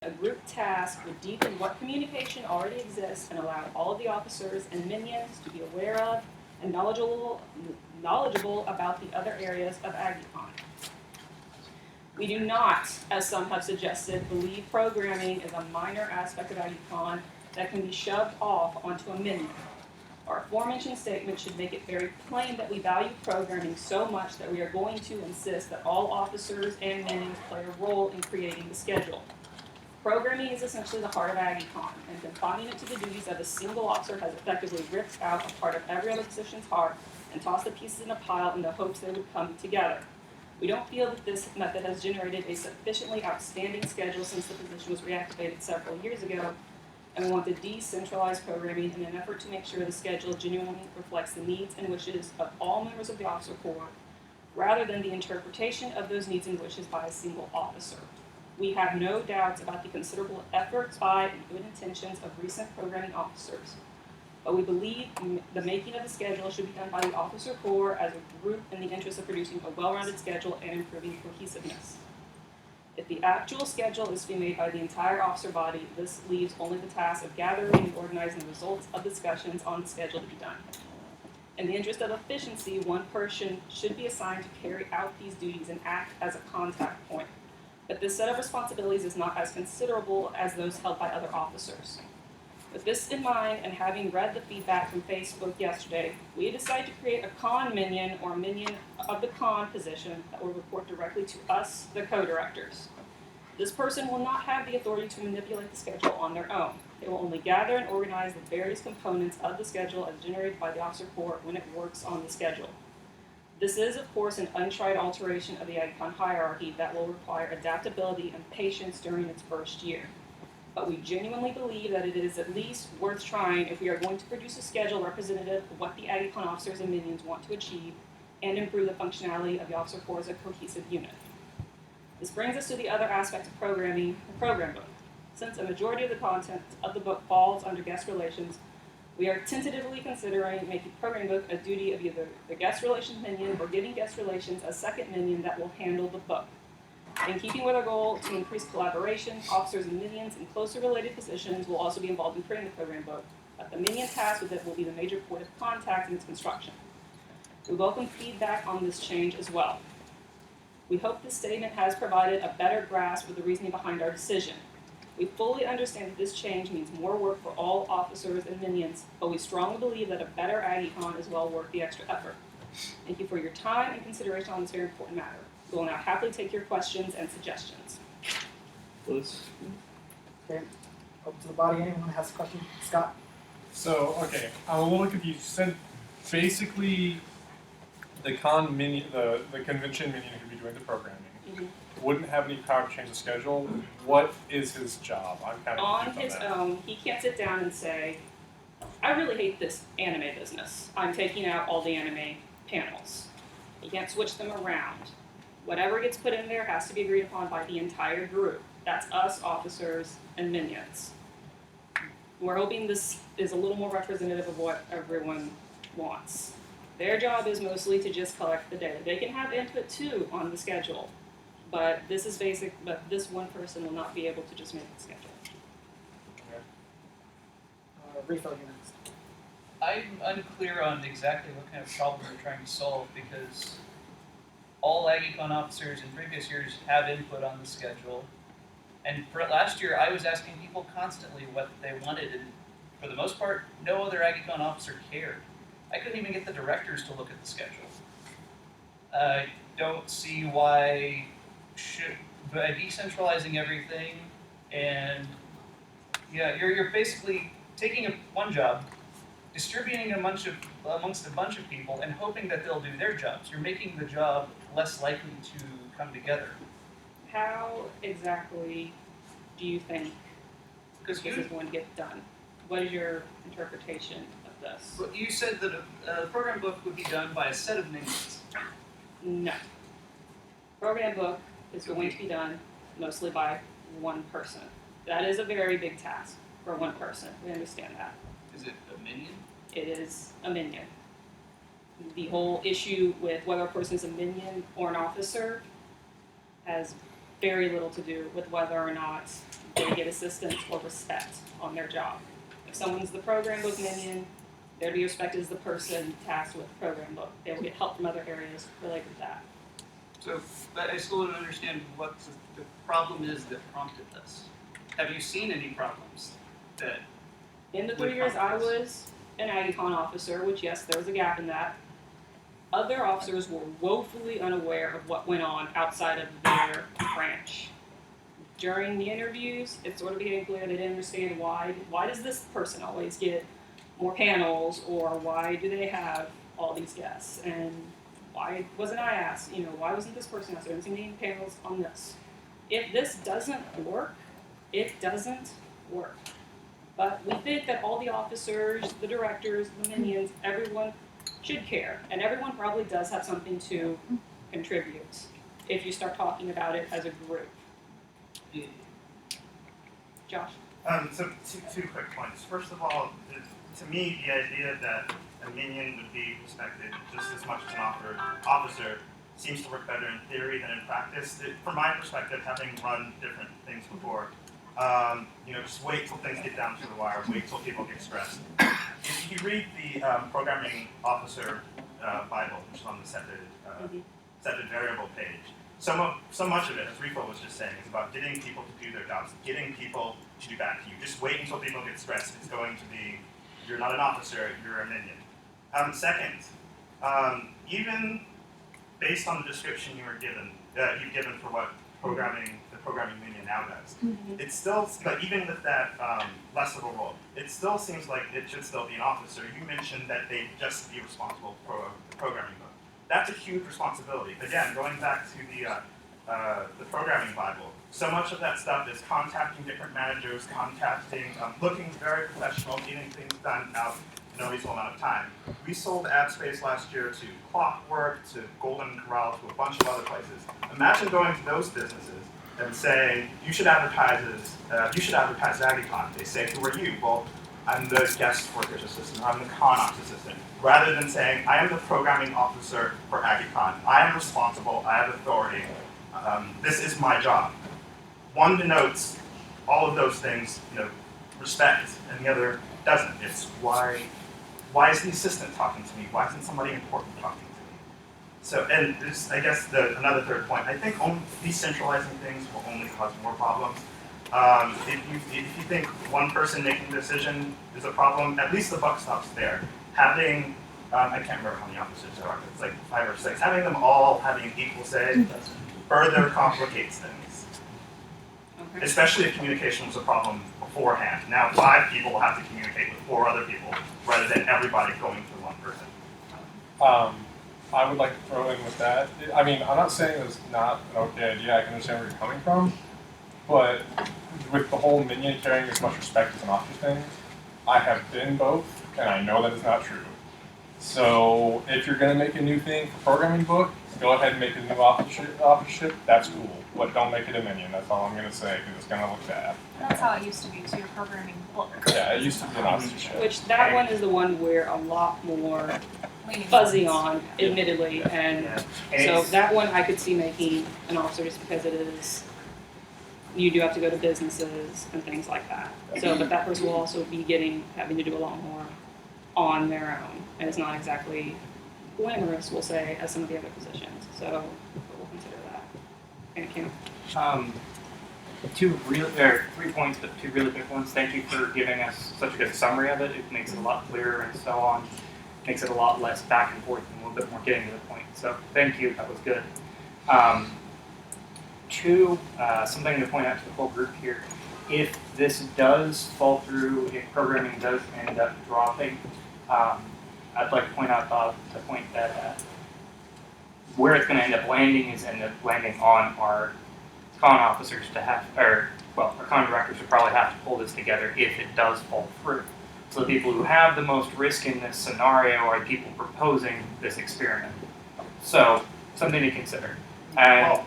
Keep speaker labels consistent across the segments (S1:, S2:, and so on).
S1: A group task would deepen what communication already exists and allow all of the officers and minions to be aware of and knowledgeable about the other areas of AggieCon. We do not, as some have suggested, believe programming is a minor aspect of AggieCon that can be shoved off onto a minion. Our aforementioned statement should make it very plain that we value programming so much that we are going to insist that all officers and minions play a role in creating the schedule. Programming is essentially the heart of AggieCon, and confining it to the duties of a single officer has effectively ripped out a part of every other position's heart and tossed the pieces in a pile in the hopes they would come together. We don't feel that this method has generated a sufficiently outstanding schedule since the position was reactivated several years ago, and we want to decentralize programming in an effort to make sure the schedule genuinely reflects the needs and wishes of all members of the officer corps, rather than the interpretation of those needs and wishes by a single officer. We have no doubts about the considerable efforts by and good intentions of recent programming officers, but we believe the making of the schedule should be done by the officer corps as a group in the interest of producing a well-rounded schedule and improving cohesiveness. If the actual schedule is to be made by the entire officer body, this leaves only the task of gathering and organizing the results of discussions on the schedule to be done. In the interest of efficiency, one person should be assigned to carry out these duties and act as a contact point. But this set of responsibilities is not as considerable as those held by other officers. With this in mind, and having read the feedback from Facebook yesterday, we decided to create a con minion or minion of the con position that will report directly to us, the co-directors. This person will not have the authority to manipulate the schedule on their own. They will only gather and organize the various components of the schedule as generated by the officer corps when it works on the schedule. This is, of course, an untried alteration of the AggieCon hierarchy that will require adaptability and patience during its first year. But we genuinely believe that it is at least worth trying if we are going to produce a schedule representative of what the AggieCon officers and minions want to achieve and improve the functionality of the officer corps as a cohesive unit. This brings us to the other aspect of programming, the program book. Since a majority of the content of the book falls under guest relations, we are tentatively considering making program book a duty of either the guest relations minion or giving guest relations a second minion that will handle the book. In keeping with our goal to increase collaboration, officers and minions in closely related positions will also be involved in creating the program book, but the minion tasked with it will be the major point of contact in its construction. We welcome feedback on this change as well. We hope this statement has provided a better grasp of the reasoning behind our decision. We fully understand that this change means more work for all officers and minions, but we strongly believe that a better AggieCon is well worth the extra effort. Thank you for your time and consideration on this very important matter. We will now happily take your questions and suggestions.
S2: Liz?
S3: Okay, open to the body. Anyone has a question? Scott?
S4: So, okay, I'm a little confused. You said basically the convention minion who would be doing the programming wouldn't have any power to change the schedule. What is his job? I'm kind of
S1: on his own. He can't sit down and say, I really hate this anime business. I'm taking out all the anime panels. He can't switch them around. Whatever gets put in there has to be agreed upon by the entire group. That's us, officers, and minions. We're hoping this is a little more representative of what everyone wants. Their job is mostly to just collect the data. They can have input too on the schedule, but this is basic. But this one person will not be able to just make the schedule.
S3: Refill you next.
S5: I'm unclear on exactly what kind of problem we're trying to solve because all AggieCon officers in previous years have input on the schedule. And for last year, I was asking people constantly what they wanted, and for the most part, no other AggieCon officer cared. I couldn't even get the directors to look at the schedule. I don't see why by decentralizing everything and you're basically taking one job, distributing amongst a bunch of people and hoping that they'll do their jobs. You're making the job less likely to come together.
S1: How exactly do you think this is going to get done? What is your interpretation of this?
S5: Well, you said that a program book would be done by a set of minions.
S1: No. Program book is going to be done mostly by one person. That is a very big task for one person. We understand that.
S5: Is it a minion?
S1: It is a minion. The whole issue with whether a person is a minion or an officer has very little to do with whether or not they would get assistance or respect on their job. If someone's the program book minion, they'll be respected as the person tasked with the program book. They will get help from other areas related to that.
S5: So, but I still don't understand what the problem is that prompted this. Have you seen any problems that?
S1: In the 3 years I was an AggieCon officer, which yes, there was a gap in that, other officers were woefully unaware of what went on outside of their branch. During the interviews, it sort of became clear they didn't understand why does this person always get more panels, or why do they have all these guests, and why wasn't I asked, why wasn't this person asked? There didn't seem to be any panels on this. If this doesn't work, it doesn't work. But we think that all the officers, the directors, the minions, everyone should care, and everyone probably does have something to contribute if you start talking about it as a group. Josh?
S2: So two quick points. First of all, to me, the idea that a minion would be respected just as much as an officer seems to work better in theory than in practice. From my perspective, having run different things before, just wait till things get down to the wire, wait till people get stressed. If you read the programming officer Bible, which is on the set variable page, so much of it, as Rico was just saying, is about getting people to do their jobs, getting people to do back to you. Just wait until people get stressed. It's going to be, you're not an officer, you're a minion. Second, even based on the description you've given for what the programming minion now does, it's still, but even with that less of a role, it still seems like it should still be an officer. You mentioned that they'd just be responsible for the programming book. That's a huge responsibility. Again, going back to the programming Bible, so much of that stuff is contacting different managers, looking very professional, getting things done out in a reasonable amount of time. We sold ad space last year to Clockwork, to Golden Corral, to a bunch of other places. Imagine going to those businesses and saying, you should advertise at AggieCon. They say, who are you? Well, I'm the guest workers assistant, I'm the con ops assistant. Rather than saying, I am the programming officer for AggieCon. I am responsible, I have authority. This is my job. One denotes all of those things, respect, and the other doesn't. It's why is the assistant talking to me? Why isn't somebody important talking to me? So, and there's, I guess, another third point. I think decentralizing things will only cause more problems. If you think one person making a decision is a problem, at least the buck stops there. Having, I can't remember how many officers there are, it's like 5 or 6. Having them all having equal say further complicates things.
S1: Okay.
S2: Especially if communication was a problem beforehand. Now 5 people will have to communicate with 4 other people rather than everybody going through one person.
S4: I would like to throw in with that. I mean, I'm not saying it's not an okay idea. I can understand where you're coming from. But with the whole minion carrying as much respect as an officer thing, I have been both, and I know that is not true. So if you're going to make a new thing for programming book, go ahead and make a new officership. That's cool. But don't make it a minion. That's all I'm going to say, because it's going to look bad.
S6: That's how it used to be, so you're programming book.
S4: Yeah, it used to be an officership.
S1: Which that one is the one we're a lot more fuzzy on, admittedly, and so that one I could see making an officer just because it is, you do have to go to businesses and things like that. So, but that person will also be having to do a lot more on their own, and it's not exactly glamorous, we'll say, as some of the other positions. So we'll consider that. Thank you.
S7: 3 points, but 2 really quick ones. Thank you for giving us such a good summary of it. It makes it a lot clearer and so on. Makes it a lot less back and forth and a little bit more getting to the point. So thank you, that was good. 2, something to point out to the whole group here. If this does fall through, if programming does end up dropping, I'd like to point out the point that where it's going to end up landing is end up landing on our con officers to have, our con directors would probably have to pull this together if it does fall through. So the people who have the most risk in this scenario are the people proposing this experiment. So something to consider.
S2: And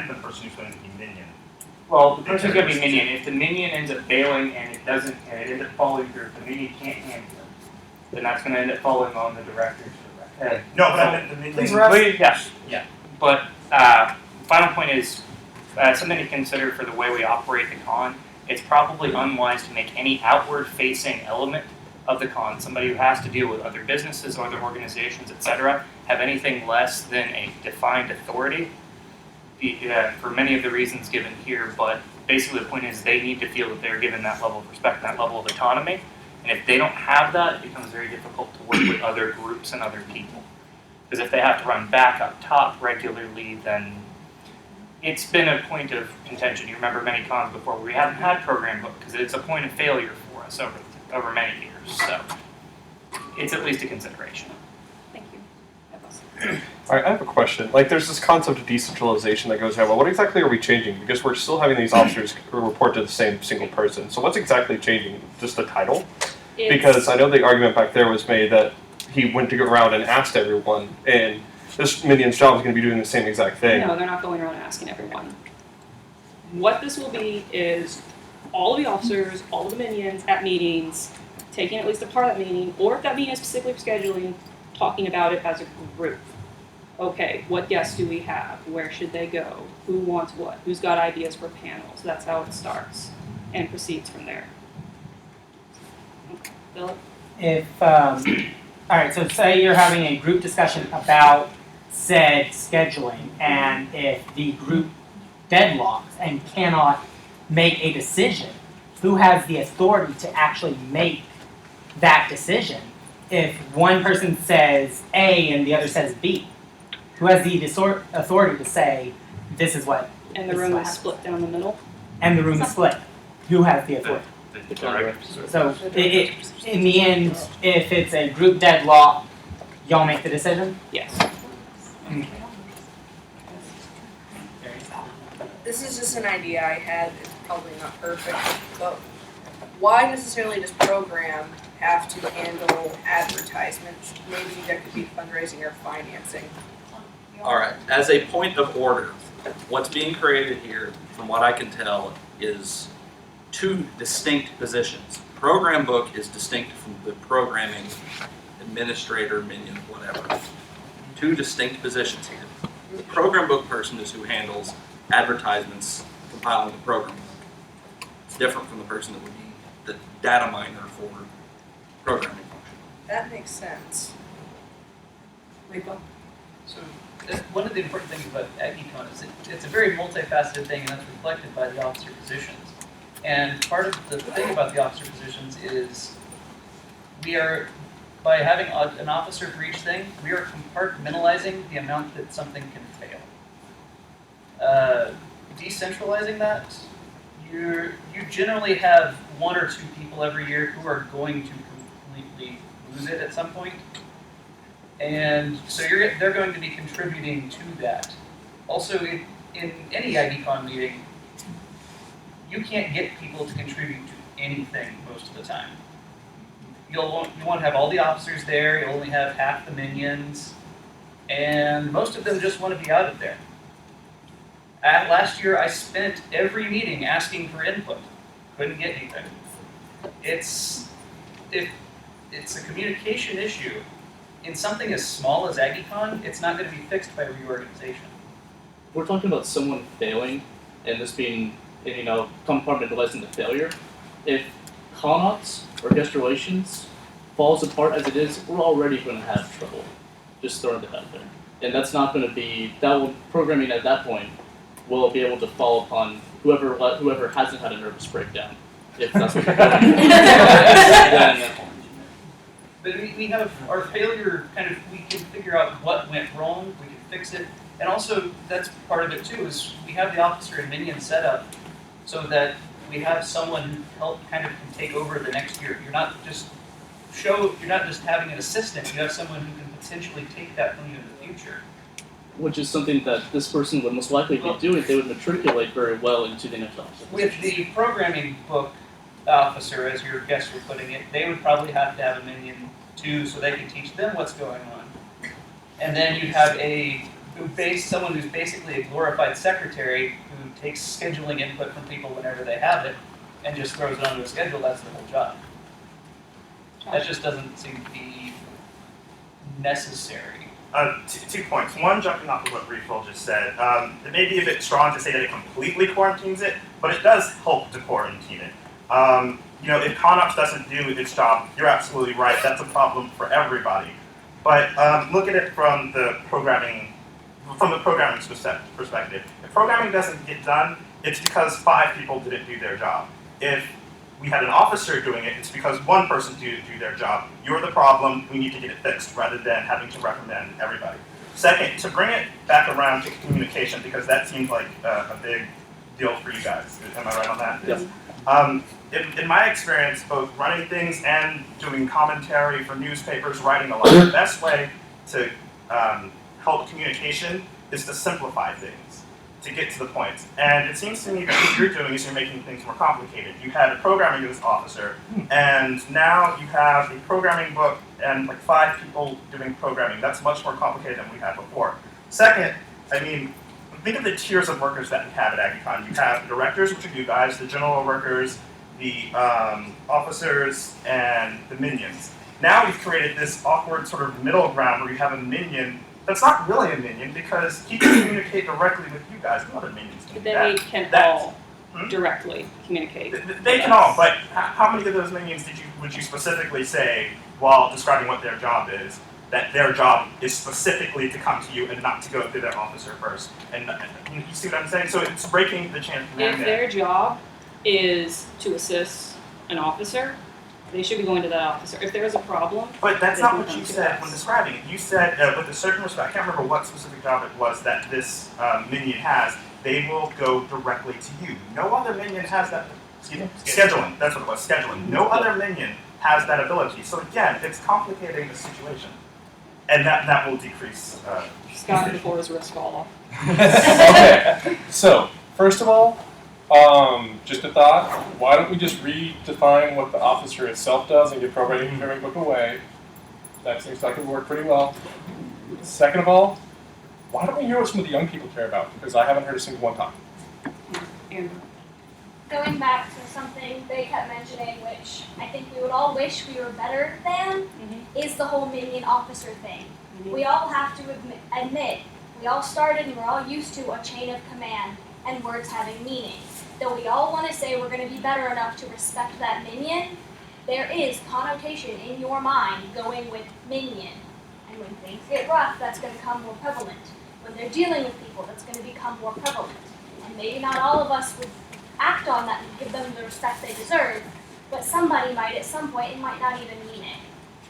S2: the person who's going to be minion.
S7: Well, the person's going to be minion. If the minion ends up failing and it ends up falling through, if the minion can't handle it, then that's going to end up falling on the directors.
S2: No, but I meant the minion.
S7: Yes. Yeah. But final point is, something to consider for the way we operate the con. It's probably unwise to make any outward-facing element of the con, somebody who has to deal with other businesses, other organizations, etc., have anything less than a defined authority. For many of the reasons given here, but basically the point is they need to feel that they're given that level of respect, that level of autonomy. And if they don't have that, it becomes very difficult to work with other groups and other people. Because if they have to run back up top regularly, then it's been a point of contention. You remember many cons before where we haven't had program book because it's a point of failure for us over many years. So it's at least a consideration.
S1: Thank you.
S8: All right, I have a question. Like, there's this concept of decentralization that goes around. Well, what exactly are we changing? Because we're still having these officers report to the same single person. So what's exactly changing? Just the title? Because I know the argument back there was made that he went to go around and asked everyone, and this minion's job is going to be doing the same exact thing.
S1: No, they're not going around asking everyone. What this will be is all of the officers, all of the minions at meetings, taking at least a part of that meeting, or if that meeting is specifically scheduling, talking about it as a group. Okay, what guests do we have? Where should they go? Who wants what? Who's got ideas for panels? That's how it starts and proceeds from there. Philip?
S3: If, all right, so say you're having a group discussion about said scheduling, and if the group deadlocks and cannot make a decision, who has the authority to actually make that decision? If one person says A and the other says B, who has the authority to say, this is what?
S1: And the room is split down the middle?
S3: And the room is split. Who has the authority?
S7: The director.
S3: So in the end, if it's a group deadlock, y'all make the decision?
S1: Yes.
S3: Okay.
S9: This is just an idea I had. It's probably not perfect, but why necessarily does program have to handle advertisements? Maybe that could be fundraising or financing.
S10: All right, as a point of order, what's being created here, from what I can tell, is two distinct positions. Program book is distinct from the programming administrator, minion, whatever. Two distinct positions here. The program book person is who handles advertisements, compiling the program book. It's different from the person that would be the data miner for programming function.
S9: That makes sense.
S1: Rico?
S5: So one of the important things about AggieCon is it's a very multifaceted thing, and that's reflected by the officer positions. And part of the thing about the officer positions is we are, by having an officer for each thing, we are compartmentalizing the amount that something can fail. Decentralizing that, you generally have one or two people every year who are going to completely lose it at some point. And so they're going to be contributing to that. Also, in any AggieCon meeting, you can't get people to contribute to anything most of the time. You won't have all the officers there, you'll only have half the minions, and most of them just want to be out of there. Last year, I spent every meeting asking for input. Couldn't get anything. It's a communication issue. In something as small as AggieCon, it's not going to be fixed by reorganization.
S11: We're talking about someone failing, and this being, compartmentalized into failure. If ConOps or guest relations falls apart as it is, we're already going to have trouble. Just throwing it out there. And that's not going to be, programming at that point will be able to fall upon whoever hasn't had a nervous breakdown. If that's what you're doing. Then,
S5: but we have our failure we can figure out what went wrong, we can fix it. And also, that's part of it too, is we have the officer and minion set up so that we have someone who can take over the next year. You're not just having an assistant, you have someone who can potentially take that from you in the future.
S11: which is something that this person would most likely be doing. They would matriculate very well into the next officer.
S5: With the programming book officer, as your guests were putting it, they would probably have to have a minion too, so they can teach them what's going on. And then you'd have someone who's basically a glorified secretary who takes scheduling input from people whenever they have it and just throws it onto a schedule. That's the whole job. That just doesn't seem to be necessary.
S2: Two points. One, jumping off of what Refill just said, it may be a bit strong to say that it completely quarantines it, but it does help to quarantine it. If ConOps doesn't do its job, you're absolutely right. That's a problem for everybody. But look at it from the programming perspective. If programming doesn't get done, it's because 5 people didn't do their job. If we had an officer doing it, it's because 1 person didn't do their job. You're the problem, we need to get it fixed, rather than having to recommend everybody. Second, to bring it back around to communication, because that seems like a big deal for you guys. Am I right on that?
S11: Yes.
S2: In my experience, both running things and doing commentary for newspapers, writing a lot, the best way to help communication is to simplify things, to get to the point. And it seems to me that what you're doing is you're making things more complicated. You had a programming officer, and now you have a programming book and like 5 people doing programming. That's much more complicated than we had before. Second, think of the tiers of workers that we have at AggieCon. You have the directors, which are you guys, the general workers, the officers, and the minions. Now we've created this awkward sort of middle ground where you have a minion that's not really a minion because he can communicate directly with you guys and other minions. Can do
S1: They
S2: that.
S1: can
S2: That's-
S1: all directly communicate.
S2: They can all, but how many of those minions would you specifically say, while describing what their job is, that their job is specifically to come to you and not to go through their officer first? And you see what I'm saying? So it's breaking the chain of command.
S1: If their job is to assist an officer, they should be going to that officer. If there is a problem,
S2: But that's
S1: they
S2: not
S1: can
S2: what
S1: come
S2: you
S1: to
S2: said
S1: us.
S2: when describing it. You said, with a certain respect, I can't remember what specific job it was that this minion has, they will go directly to you. No other minion has that. Excuse me? Scheduling, that's what it was, scheduling. No other minion has that ability. So again, it's complicating the situation. And that will decrease.
S1: Scott before his wrist fall off.
S4: Okay, so first of all, just a thought, why don't we just redefine what the officer itself does and get programming book away? That seems like it would work pretty well. Second of all, why don't we hear what some of the young people care about? Because I haven't heard a single one talk.
S1: And
S12: Going back to something they kept mentioning, which I think we would all wish we were better than, is the whole minion officer thing. We all have to admit, we all started and we're all used to a chain of command and words having meaning. Though we all want to say we're going to be better enough to respect that minion, there is connotation in your mind going with minion. And when things get rough, that's going to become more prevalent. When they're dealing with people, that's going to become more prevalent. And maybe not all of us would act on that and give them the respect they deserve, but somebody might at some point and might not even mean it.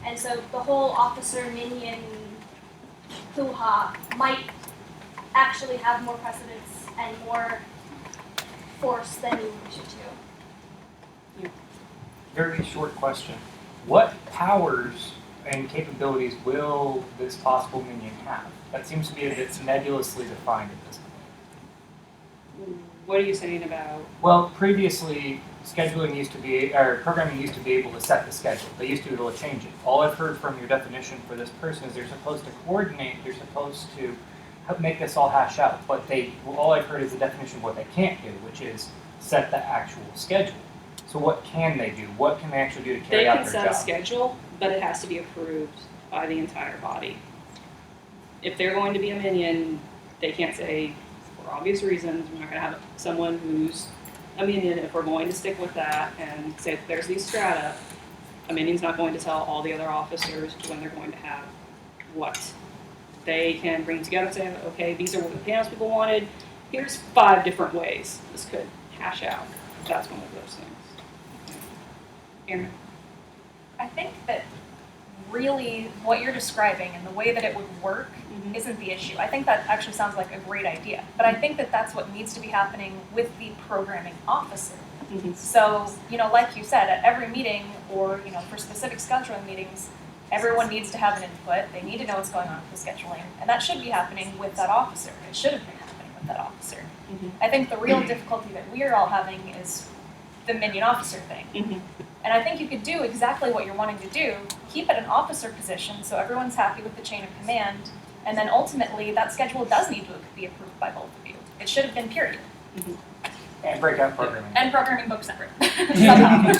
S12: And so the whole officer minion hoo-ha might actually have more precedence and more force than we wish it to.
S7: Very short question. What powers and capabilities will this possible minion have? That seems to be a bit nebulously defined at this point.
S1: what are you saying about?
S7: Well, previously, scheduling used to be, or programming used to be able to set the schedule. They used to be able to change it. All I've heard from your definition for this person is they're supposed to coordinate, they're supposed to help make this all hash out. But all I've heard is the definition of what they can't do, which is set the actual schedule. So what can they do? What can they actually do to carry
S1: They
S7: out
S1: can
S7: their
S1: set
S7: job?
S1: a schedule, but it has to be approved by the entire body. If they're going to be a minion, they can't say, for obvious reasons, we're not going to have someone who's a minion. If we're going to stick with that and say that there's these strata, a minion's not going to tell all the other officers when they're going to have what. They can bring together and say, okay, these are what the panels people wanted. Here's 5 different ways this could hash out. That's one of those things. Aaron?
S6: I think that really what you're describing and the way that it would work isn't the issue. I think that actually sounds like a great idea. But I think that that's what needs to be happening with the programming officer. So, like you said, at every meeting or, for specific scheduling meetings, everyone needs to have an input. They need to know what's going on with the scheduling. And that should be happening with that officer. It should have been happening with that officer. I think the real difficulty that we're all having is the minion officer thing. And I think you could do exactly what you're wanting to do, keep it an officer position so everyone's happy with the chain of command, and then ultimately that schedule does need to be approved by both of you. It should have been period.
S7: And breakout programming.
S6: And programming book separate. Somehow.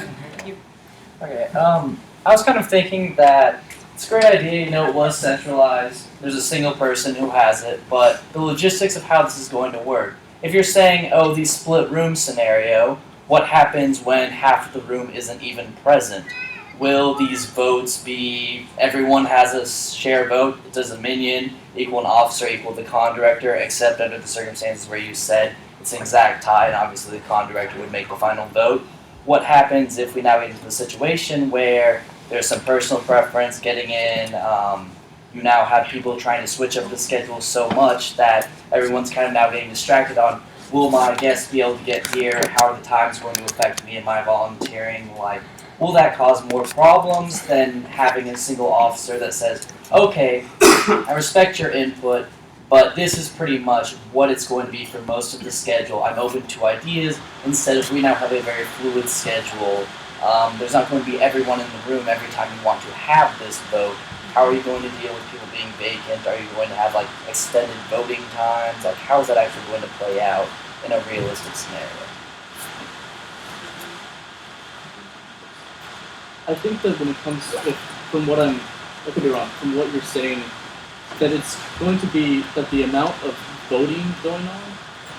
S13: Okay, I was kind of thinking that It's a great idea, it was centralized, there's a single person who has it, but the logistics of how this is going to work. If you're saying, oh, the split room scenario, what happens when half of the room isn't even present? Will these votes be, everyone has a share vote, does a minion equal an officer equal the con director, except under the circumstances where you said it's an exact tie, and obviously the con director would make the final vote. What happens if we now get into the situation where there's some personal preference getting in, you now have people trying to switch up the schedule so much that everyone's kind of now getting distracted on, will my guests be able to get here, how are the times going to affect me and my volunteering, like, will that cause more problems than having a single officer that says, okay, I respect your input, but this is pretty much what it's going to be for most of the schedule. I'm open to ideas, instead of we now have a very fluid schedule. There's not going to be everyone in the room every time you want to have this vote. How are you going to deal with people being vacant? Are you going to have like extended voting times? Like, how is that actually going to play out in a realistic scenario?
S11: I think that when it comes to, from what I could be wrong, from what you're saying, that it's going to be that the amount of voting going on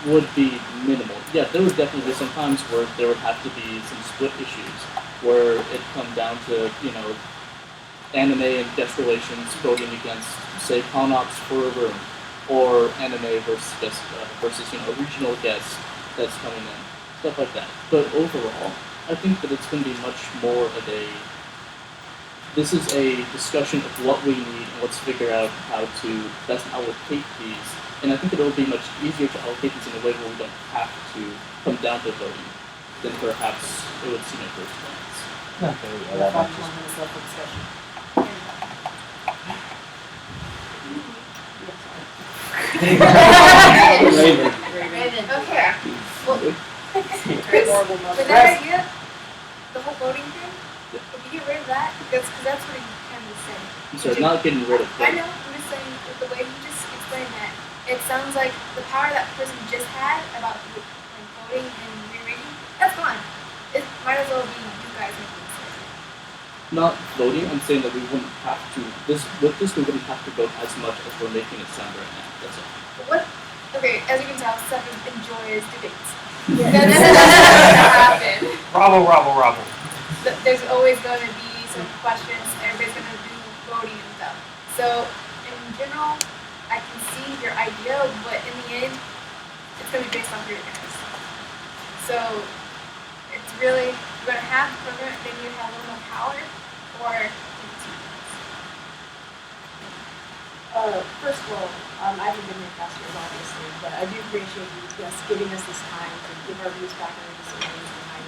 S11: would be minimal. Yeah, there would definitely be some times where there would have to be some split issues, where it come down to, anime and guest relations voting against, say, con-ops for a room, or anime versus guest, versus regional guest that's coming in, stuff like that. But overall, I think that it's going to be much more of this is a discussion of what we need and let's figure out how to best allocate these. And I think that it will be much easier to allocate these in a way where we don't have to come down to voting than perhaps it would seem at first glance.
S3: Okay, yeah, that makes sense.
S9: Raven.
S14: Okay. Well,
S9: Horrible mother.
S14: with that idea, the whole voting thing, if you get rid of that, because that's what you kind of saying.
S11: I'm sorry, not getting rid of
S14: I
S11: voting.
S14: know, I'm just saying, with the way you just explained that, it sounds like the power that person just had about like, voting and rearranging, that's gone. It might as well be you guys making the decision.
S11: Not voting, I'm saying that we wouldn't have to, we wouldn't have to vote as much as we're making it sound right now, that's all.
S14: But what, okay, as you can tell, Stefan enjoys debates. That's not gonna happen.
S2: Bravo.
S14: There's always going to be some questions. Everybody's going to do voting and stuff. So in general, I can see your idea, but in the end, it's going to be based on your guys. So it's really, you're going to have the program, then you have a little more power, or
S1: First of all, I haven't been here past years, obviously, but I do appreciate you, yes, giving us this time to give our views back on our decisions and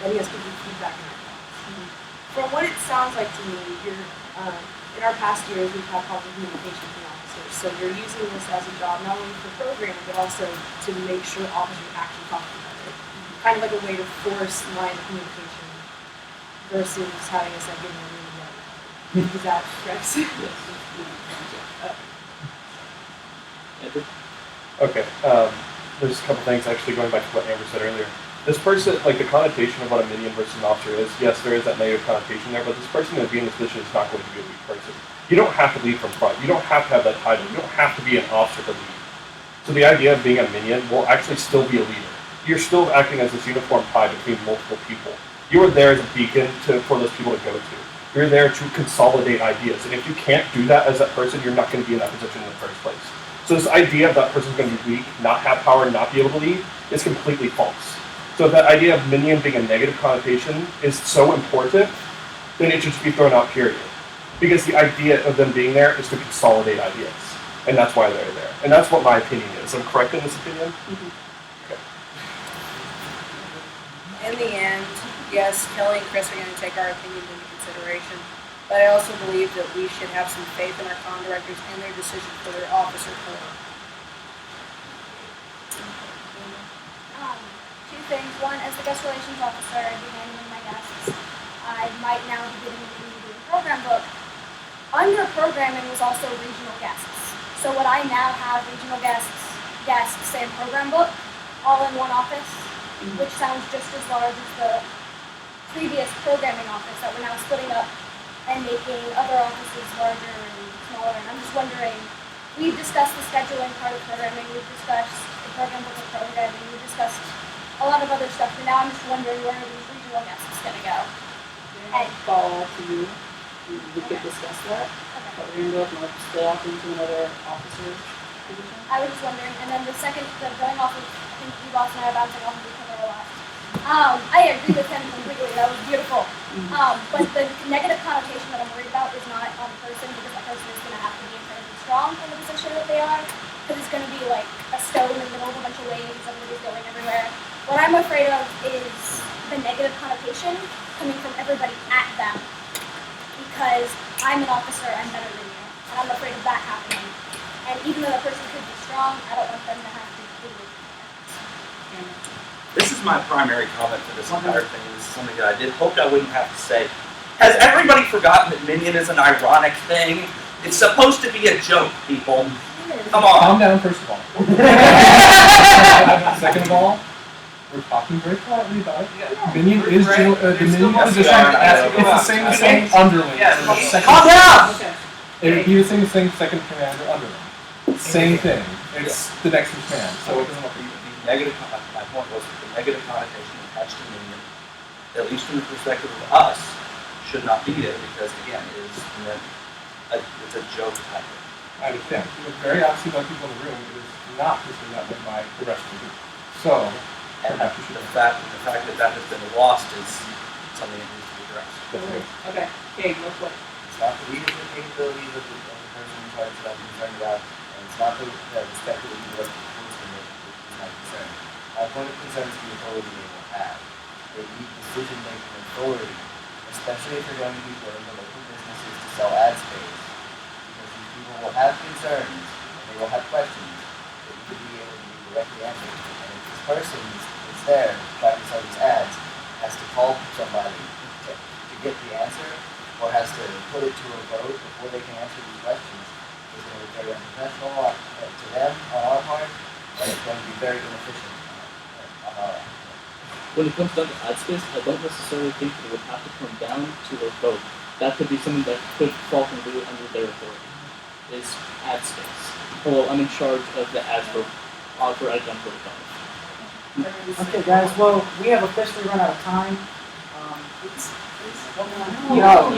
S1: letting us give you feedback on our thoughts. From what it sounds like to me, you're, in our past years, we've had problem communication from officers, so you're using this as a job not only for programming, but also to make sure officers actually talk to each other. Kind of like a way to force line of communication versus having us like getting a room together. Is that correct?
S11: Yes. Andrew?
S8: Okay, there's a couple things actually going back to what Amber said earlier. This person, like the connotation of what a minion versus an officer is, yes, there is that negative connotation there, but this person going to be in this position is not going to be a lead person. You don't have to lead from front. You don't have to have that title. You don't have to be an officer to lead. So the idea of being a minion will actually still be a leader. You're still acting as this uniform tie between multiple people. You are there as a beacon for those people to go to. You're there to consolidate ideas, and if you can't do that as that person, you're not going to be in that position in the first place. So this idea of that person's going to be weak, not have power, and not be able to lead is completely false. So if that idea of minion being a negative connotation is so important, then it should just be thrown out, period. Because the idea of them being there is to consolidate ideas, and that's why they're there. And that's what my opinion is. I'm correct in this opinion? Okay.
S9: In the end, yes, Kelly and Chris are going to take our opinions into consideration, but I also believe that we should have some faith in our con directors and their decision for their officer corps.
S12: Two things. One, as the guest relations officer, I'd be handling my guests. I might now be getting into the program book. Under programming was also regional guests. So would I now have regional guests, and program book, all in one office, which sounds just as large as the previous programming office that we're now splitting up and making other offices larger and smaller. And I'm just wondering, we've discussed the scheduling part of programming, we've discussed the program book of programming, we've discussed a lot of other stuff, but now I'm just wondering where are these regional guests going to go? And
S1: Fall to you. We could discuss that. What we're going to do if you want to split off into another officer's position.
S12: I was just wondering, and then the second, going off of, I think you boss and I are bouncing off of each other a lot. I agree with him completely, that was beautiful. But the negative connotation that I'm worried about is not on the person, because that person is going to have to be incredibly strong in the position that they are, because it's going to be like a stone in the middle of a bunch of waves, everybody's going everywhere. What I'm afraid of is the negative connotation coming from everybody at them, because I'm an officer, I'm better than you, and I'm afraid of that happening. And even though that person could be strong, I don't want them to have to deal with it.
S10: This is my primary comment for this entire thing. This is something that I did hoped I wouldn't have to say. Has everybody forgotten that Minion is an ironic thing? It's supposed to be a joke, people. Come on.
S4: Calm down, first of all. Second of all, we're talking very quietly about it. Minion is the Minion position. It's the same as saying underling.
S10: Calm down!
S4: It would be the same as saying second commander underling. Same thing. It's the next in command. So it doesn't look
S10: The negative, my point was that the negative connotation attached to Minion, at least from the perspective of us, should not be there because, again, it is meant, it's a joke type of thing.
S4: I understand. But very obviously by people in the room, it is not considered that way by the rest of the group. So,
S10: and the fact that that has been lost is something that needs to be addressed.
S1: Okay, Gabe, let's wait.
S15: It's not the leadership capabilities of the person in charge that I'm concerned about, and it's not the respect that you direct towards them that is my concern. My point of concern is the authority they will have. They need decision-making authority, especially if they're going to be going to local businesses to sell ad space. Because these people will have concerns, and they will have questions that you could be able to be directly answered. And if this person is there trying to sell these ads, has to call somebody to get the answer, or has to put it to a vote before they can answer these questions, is going to be very unprofessional to them on our part, and it's going to be very inefficient on our end.
S11: When it comes down to ad space, I don't necessarily think it would have to come down to a vote. That could be something that could fall completely under their authority. Is ad space. Well, I'm in charge of the ads for AggieCon 45.
S3: Okay, guys. Well, we have officially run out of time. No.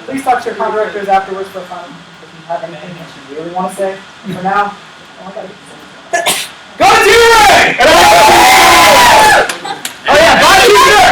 S3: Please talk to your con directors afterwards for fun. If you have anything that you really want to say. For now, go to Tuesday! Oh yeah, bye.